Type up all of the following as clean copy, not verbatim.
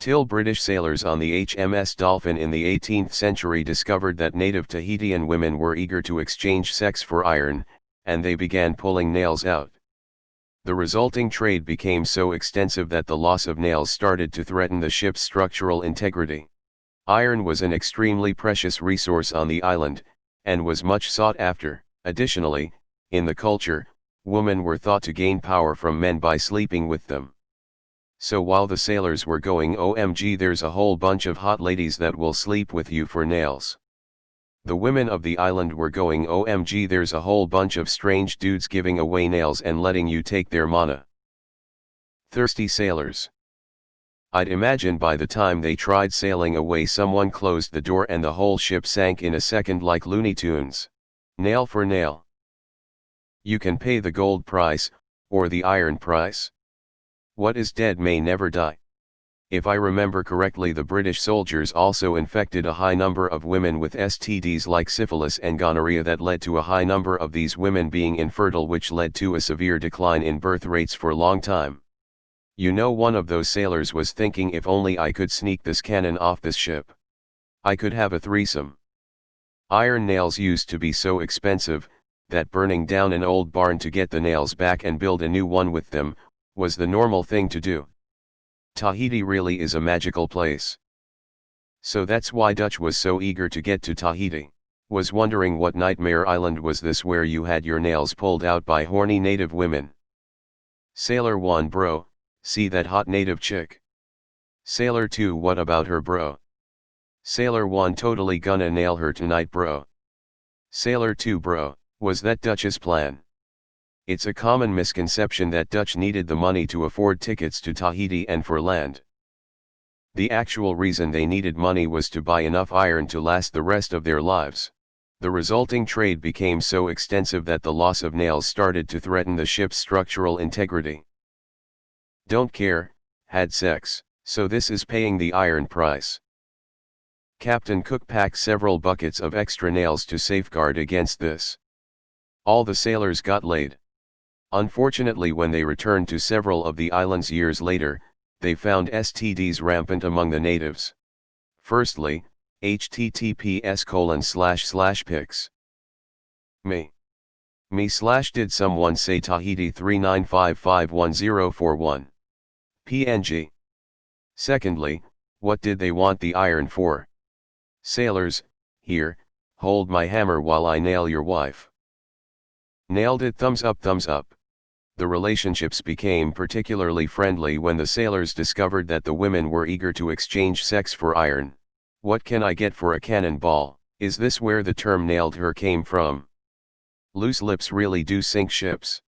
TIL British sailors on the HMS Dolphin in the 18th century discovered that native Tahitian women were eager to exchange sex for iron, and they began pulling nails out. The resulting trade became so extensive that the loss of nails started to threaten the ship's structural integrity. Iron was an extremely precious resource on the island, and was much sought after. Additionally, in the culture, women were thought to gain power from men by sleeping with them. So while the sailors were going OMG, there's a whole bunch of hot ladies that will sleep with you for nails. The women of the island were going OMG, there's a whole bunch of strange dudes giving away nails and letting you take their mana. Thirsty sailors. I'd imagine by the time they tried sailing away, someone closed the door and the whole ship sank in a second like Looney Tunes. Nail for nail. You can pay the gold price, or the iron price. What is dead may never die. If I remember correctly, the British soldiers also infected a high number of women with STDs like syphilis and gonorrhea that led to a high number of these women being infertile, which led to a severe decline in birth rates for a long time. You know, one of those sailors was thinking, if only I could sneak this cannon off this ship, I could have a threesome. Iron nails used to be so expensive, that burning down an old barn to get the nails back and build a new one with them, was the normal thing to do. Tahiti really is a magical place. So that's why Dutch was so eager to get to Tahiti. Was wondering what nightmare island was this where you had your nails pulled out by horny native women. Sailor 1: bro, see that hot native chick? Sailor 2: what about her, bro? Sailor 1: totally gonna nail her tonight, bro. Sailor 2: bro, was that Dutch's plan? It's a common misconception that Dutch needed the money to afford tickets to Tahiti and for land. The actual reason they needed money was to buy enough iron to last the rest of their lives. The resulting trade became so extensive that the loss of nails started to threaten the ship's structural integrity. Don't care, had sex, so this is paying the iron price. Captain Cook packed several buckets of extra nails to safeguard against this. All the sailors got laid. Unfortunately, when they returned to several of the islands years later, they found STDs rampant among the natives. Firstly, https://pics. Did someone say Tahiti 395511041? PNG. Secondly, what did they want the iron for? Sailors, here, hold my hammer while I nail your wife. Nailed it, thumbs up, thumbs up. The relationships became particularly friendly when the sailors discovered that the women were eager to exchange sex for iron. What can I get for a cannonball? Is this where the term nailed her came from? Loose lips really do sink ships.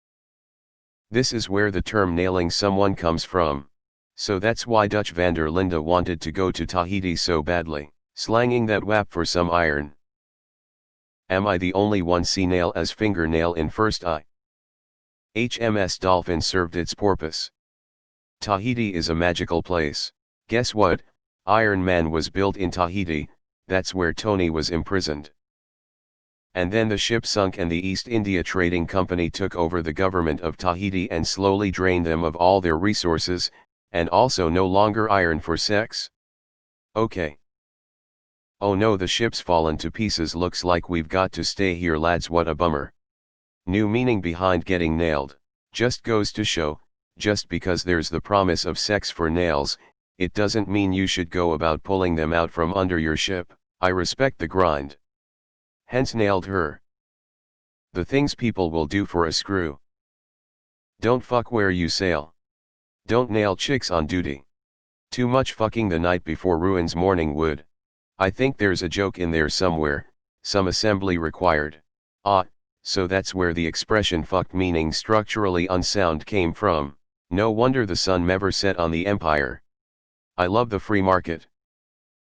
This is where the term nailing someone comes from. So that's why Dutch van der Linde wanted to go to Tahiti so badly, slanging that wap for some iron. Am I the only one see nail as fingernail in first eye? HMS Dolphin served its purpose. Tahiti is a magical place. Guess what? Iron Man was built in Tahiti, that's where Tony was imprisoned. And then the ship sunk and the East India Trading Company took over the government of Tahiti and slowly drained them of all their resources, and also no longer iron for sex? Okay. Oh no, the ship's fallen to pieces, looks like we've got to stay here, lads, what a bummer. New meaning behind getting nailed. Just goes to show, just because there's the promise of sex for nails, it doesn't mean you should go about pulling them out from under your ship. I respect the grind. Hence nailed her. The things people will do for a screw. Don't fuck where you sail. Don't nail chicks on duty. Too much fucking the night before ruins morning wood. I think there's a joke in there somewhere, some assembly required. So that's where the expression fucked, meaning structurally unsound, came from. No wonder the sun never set on the empire. I love the free market.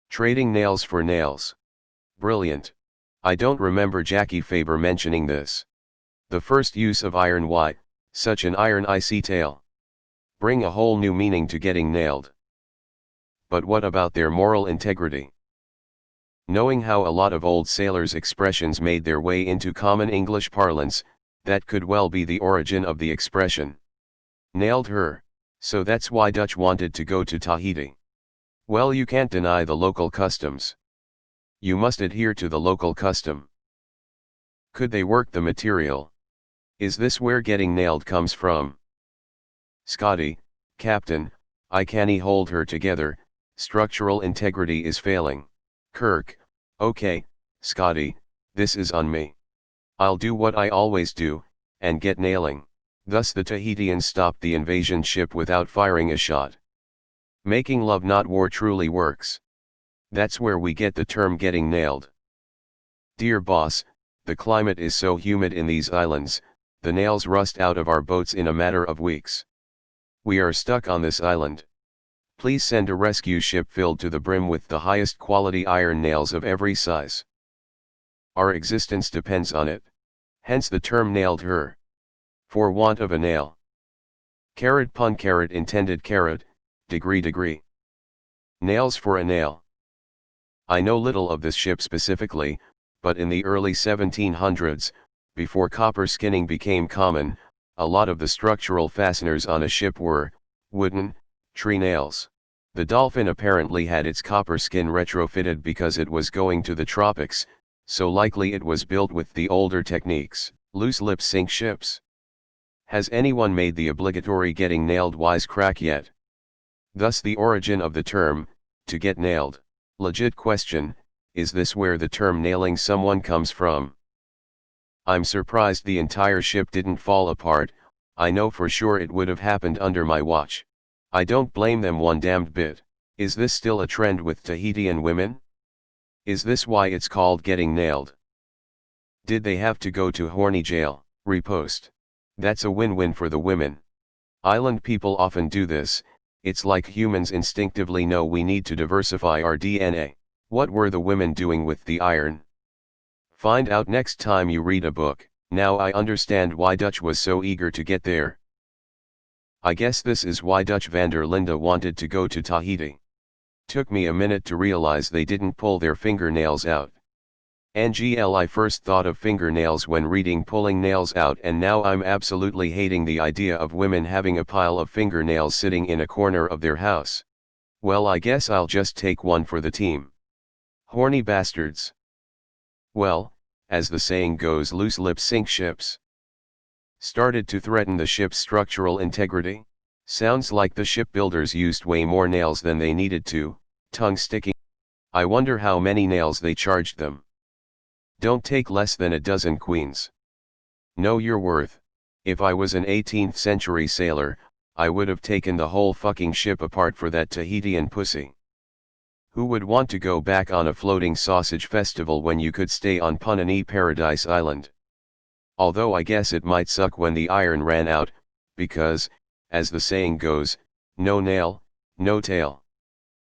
Trading nails for nails. Brilliant. I don't remember Jackie Faber mentioning this. The first use of iron, why, such an iron icy tale. Bring a whole new meaning to getting nailed. But what about their moral integrity? Knowing how a lot of old sailors' expressions made their way into common English parlance, that could well be the origin of the expression. Nailed her, so that's why Dutch wanted to go to Tahiti. Well, you can't deny the local customs. You must adhere to the local custom. Could they work the material? Is this where getting nailed comes from? Scotty, Captain, I can't hold her together, structural integrity is failing. Kirk, okay, Scotty, this is on me. I'll do what I always do, and get nailing. Thus the Tahitians stopped the invasion ship without firing a shot. Making love not war truly works. That's where we get the term getting nailed. Dear boss, the climate is so humid in these islands, the nails rust out of our boats in a matter of weeks. We are stuck on this island. Please send a rescue ship filled to the brim with the highest quality iron nails of every size. Our existence depends on it. Hence the term nailed her. For want of a nail. Carrot pun carrot intended carrot, degree. Nails for a nail. I know little of this ship specifically, but in the early 1700s, before copper skinning became common, a lot of the structural fasteners on a ship were wooden, tree nails. The Dolphin apparently had its copper skin retrofitted because it was going to the tropics, so likely it was built with the older techniques. Loose lip sink ships. Has anyone made the obligatory getting nailed wisecrack yet? Thus the origin of the term, to get nailed. Legit question, is this where the term nailing someone comes from? I'm surprised the entire ship didn't fall apart. I know for sure it would have happened under my watch. I don't blame them one damned bit. Is this still a trend with Tahitian women? Is this why it's called getting nailed? Did they have to go to horny jail? Repost. That's a win-win for the women. Island people often do this. It's like humans instinctively know we need to diversify our DNA. What were the women doing with the iron? Find out next time you read a book. Now I understand why Dutch was so eager to get there. I guess this is why Dutch van der Linde wanted to go to Tahiti. Took me a minute to realize they didn't pull their fingernails out. I first thought of fingernails when reading pulling nails out, and now I'm absolutely hating the idea of women having a pile of fingernails sitting in a corner of their house. Well, I guess I'll just take one for the team. Horny bastards. Well, as the saying goes, loose lips sink ships. Started to threaten the ship's structural integrity? Sounds like the shipbuilders used way more nails than they needed to, tongue sticking. I wonder how many nails they charged them. Don't take less than a dozen queens. Know your worth. If I was an 18th century sailor, I would have taken the whole fucking ship apart for that Tahitian pussy. Who would want to go back on a floating sausage festival when you could stay on Punani Paradise Island? Although I guess it might suck when the iron ran out, because, as the saying goes, no nail, no tail.